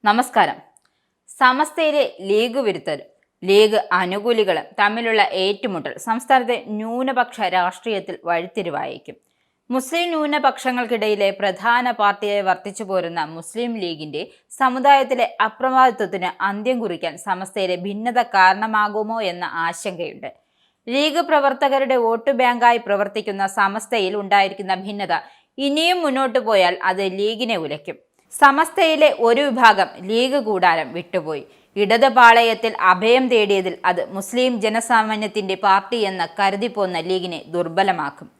നമസ്കാരം. സമസ്തയിലെ league വിരുദ്ധരും league അനുകൂലികളും തമ്മിലുള്ള ഏറ്റുമുട്ടൽ സംസ്ഥാനത്തെ ന്യൂനപക്ഷ രാഷ്ട്രീയത്തിൽ വഴിത്തിരിവായേക്കും. മുസ്ലിം ന്യൂനപക്ഷങ്ങൾക്കിടയിലെ പ്രധാന പാർട്ടിയായി വർത്തിച്ചു പോരുന്ന മുസ്ലിം ലീഗിന്റെ സമുദായത്തിലെ അപ്രമാദിത്വത്തിന് അന്ത്യം കുറിക്കാൻ സമസ്തയിലെ ഭിന്നത കാരണമാകുമോ എന്ന ആശങ്കയുണ്ട്. ലീഗ് പ്രവർത്തകരുടെ വോട്ട് ബാങ്കായി പ്രവർത്തിക്കുന്ന സമസ്തയിൽ ഉണ്ടായിരിക്കുന്ന ഭിന്നത ഇനിയും മുന്നോട്ടു പോയാൽ അത് ലീഗിനെ ഉലയ്ക്കും. സമസ്തയിലെ ഒരു വിഭാഗം ലീഗ് കൂടാരം വിട്ടുപോയി. ഇടത് പാളയത്തിൽ അഭയം തേടിയതിൽ അത് മുസ്ലിം ജനസാമാന്യത്തിന്റെ പാർട്ടി എന്ന് കരുതിപ്പോന്ന ലീഗിനെ ദുർബലമാക്കും.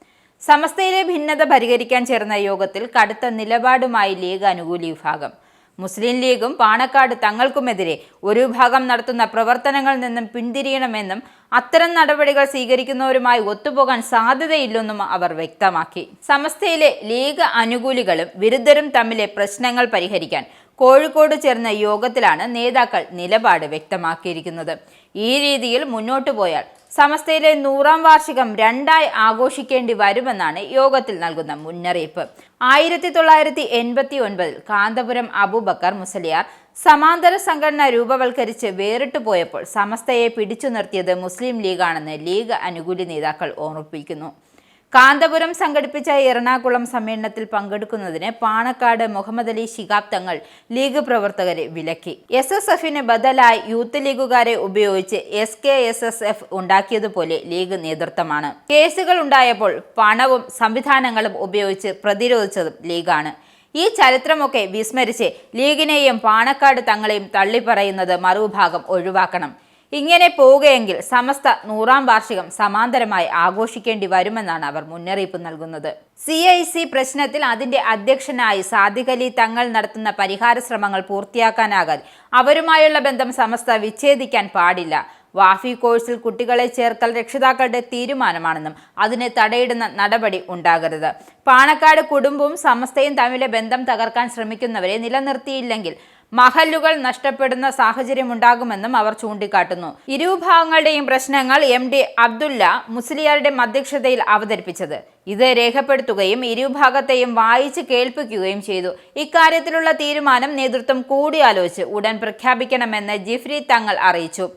സമസ്തയിലെ ഭിന്നത പരിഹരിക്കാൻ ചേർന്ന യോഗത്തിൽ കടുത്ത നിലപാടുമായി ലീഗ് അനുകൂലി വിഭാഗം. മുസ്ലിം ലീഗും പാണക്കാട് തങ്ങൾക്കുമെതിരെ ഒരു വിഭാഗം നടത്തുന്ന പ്രവർത്തനങ്ങളിൽ നിന്നും പിന്തിരിയണമെന്നും അത്തരം നടപടികൾ സ്വീകരിക്കുന്നവരുമായി ഒത്തുപോകാൻ സാധ്യതയില്ലെന്നും അവർ വ്യക്തമാക്കി. സമസ്തയിലെ ലീഗ് അനുകൂലികളും വിരുദ്ധരും തമ്മിലെ പ്രശ്നങ്ങൾ പരിഹരിക്കാൻ കോഴിക്കോട് ചേർന്ന യോഗത്തിലാണ് നേതാക്കൾ നിലപാട് വ്യക്തമാക്കിയിരിക്കുന്നത്. ഈ രീതിയിൽ മുന്നോട്ടു പോയാൽ സമസ്തയിലെ 100ാം വാർഷികം രണ്ടായി ആഘോഷിക്കേണ്ടി വരുമെന്നാണ് യോഗത്തിൽ നൽകുന്ന മുന്നറിയിപ്പ്. 1989 കാന്തപുരം അബൂബക്കർ മുസ്ലിയാർ സമാന്തര സംഘടന രൂപവൽക്കരിച്ച് വേറിട്ടു പോയപ്പോൾ സമസ്തയെ പിടിച്ചു നിർത്തിയത് മുസ്ലിം ലീഗാണെന്ന് ലീഗ് അനുകൂലി നേതാക്കൾ ഓർമ്മിപ്പിക്കുന്നു. കാന്തപുരം സംഘടിപ്പിച്ച എറണാകുളം സമ്മേളനത്തിൽ പങ്കെടുക്കുന്നതിന് പാണക്കാട് മുഹമ്മദ് അലി ശിഹാബ് തങ്ങൾ ലീഗ് പ്രവർത്തകരെ വിലക്കി. SSFന് ബദലായി യൂത്ത് ലീഗുകാരെ ഉപയോഗിച്ച് SKSSF ഉണ്ടാക്കിയതുപോലെ ലീഗ് നേതൃത്വമാണ്. കേസുകൾ ഉണ്ടായപ്പോൾ പണവും സംവിധാനങ്ങളും ഉപയോഗിച്ച് പ്രതിരോധിച്ചതും ലീഗാണ്. ഈ ചരിത്രമൊക്കെ വിസ്മരിച്ച് ലീഗിനെയും പാണക്കാട് തങ്ങളെയും തള്ളിപ്പറയുന്നത് മറുവിഭാഗം ഒഴിവാക്കണം. ഇങ്ങനെ പോവുകയെങ്കിൽ സമസ്ത 100ാം വാർഷികം സമാന്തരമായി ആഘോഷിക്കേണ്ടി വരുമെന്നാണ് അവർ മുന്നറിയിപ്പ് നൽകുന്നത്. CIC പ്രശ്നത്തിൽ അതിന്റെ അധ്യക്ഷനായി സാദിഖ് അലി തങ്ങൾ നടത്തുന്ന പരിഹാര ശ്രമങ്ങൾ പൂർത്തിയാക്കാനാകാതെ അവരുമായുള്ള ബന്ധം സമസ്ത വിച്ഛേദിക്കാൻ പാടില്ല. വാഫി കോഴ്സിൽ കുട്ടികളെ ചേർക്കൽ രക്ഷിതാക്കളുടെ തീരുമാനമാണെന്നും അതിനെ തടയിടുന്ന നടപടി ഉണ്ടാകരുത്. പാണക്കാട് കുടുംബവും സമസ്തയും തമ്മിലെ ബന്ധം തകർക്കാൻ ശ്രമിക്കുന്നവരെ നിലനിർത്തിയില്ലെങ്കിൽ മഹല്ലുകൾ നഷ്ടപ്പെടുന്ന സാഹചര്യമുണ്ടാകുമെന്നും അവർ ചൂണ്ടിക്കാട്ടുന്നു. ഇരുവിഭാഗങ്ങളുടെയും പ്രശ്നങ്ങൾ MD അബ്ദുല്ല മുസ്ലിയാരുടെ അധ്യക്ഷതയിൽ അവതരിപ്പിച്ചത്. ഇത് രേഖപ്പെടുത്തുകയും ഇരുവിഭാഗത്തെയും വായിച്ച് കേൾപ്പിക്കുകയും ചെയ്തു. ഇക്കാര്യത്തിലുള്ള തീരുമാനം നേതൃത്വം കൂടിയാലോചിച്ച് ഉടൻ പ്രഖ്യാപിക്കണമെന്ന് ജിഫ്രി തങ്ങൾ അറിയിച്ചു.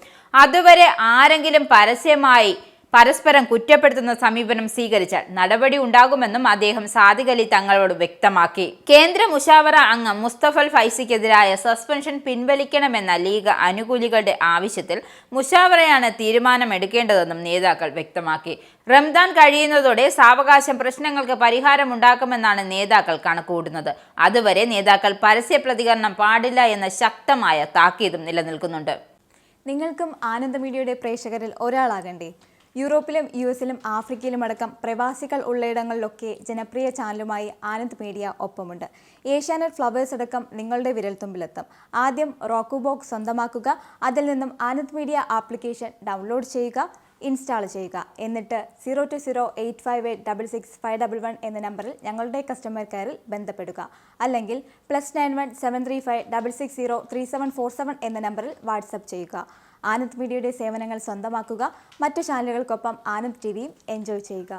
അതുവരെ ആരെങ്കിലും പരസ്പരം കുറ്റപ്പെടുത്തുന്ന സമീപനം സ്വീകരിച്ചാൽ നടപടി ഉണ്ടാകുമെന്നും അദ്ദേഹം സാദിഖ് അലി തങ്ങളോട് വ്യക്തമാക്കി. കേന്ദ്ര മുഷാവറ അംഗം മുസ്തഫൽ ഫൈസിക്കെതിരായ സസ്പെൻഷൻ പിൻവലിക്കണമെന്ന ലീഗ് അനുകൂലികളുടെ ആവശ്യത്തിൽ മുഷാവറയാണ് തീരുമാനമെടുക്കേണ്ടതെന്നും നേതാക്കൾ വ്യക്തമാക്കി. റംദാൻ കഴിയുന്നതോടെ സാവകാശം പ്രശ്നങ്ങൾക്ക് പരിഹാരമുണ്ടാക്കുമെന്നാണ് നേതാക്കൾ കണക്കുകൂട്ടുന്നത്. അതുവരെ നേതാക്കൾ പരസ്യ പ്രതികരണം പാടില്ല എന്ന ശക്തമായ താക്കീതും നിലനിൽക്കുന്നുണ്ട്. നിങ്ങൾക്കും ആനന്ദ മീഡിയയുടെ പ്രേക്ഷകരിൽ ഒരാളാകണ്ടേ? യൂറോപ്പിലും US-ലും ആഫ്രിക്കയിലുമടക്കം പ്രവാസികൾ ഉള്ളയിടങ്ങളിലൊക്കെ ജനപ്രിയ ചാനലുമായി ആനന്ദ് മീഡിയ ഒപ്പമുണ്ട്. ഏഷ്യാനെറ്റ് ഫ്ലവേഴ്സ് അടക്കം നിങ്ങളുടെ വിരൽത്തുമ്പിലെത്തും. ആദ്യം റോക്കു ബോക്സ് സ്വന്തമാക്കുക. അതിൽ നിന്നും ആനന്ദ് മീഡിയ ആപ്ലിക്കേഷൻ ഡൗൺലോഡ് ചെയ്യുക, ഇൻസ്റ്റാൾ ചെയ്യുക. എന്നിട്ട് 02085866511 എന്ന നമ്പറിൽ ഞങ്ങളുടെ കസ്റ്റമർ കെയറിൽ ബന്ധപ്പെടുക. അല്ലെങ്കിൽ +91 735 660 3747 എന്ന നമ്പറിൽ വാട്സപ്പ് ചെയ്യുക. ആനന്ദ് മീഡിയയുടെ സേവനങ്ങൾ സ്വന്തമാക്കുക. മറ്റു ചാനലുകൾക്കൊപ്പം ആനന്ദ് TVയും എൻജോയ് ചെയ്യുക.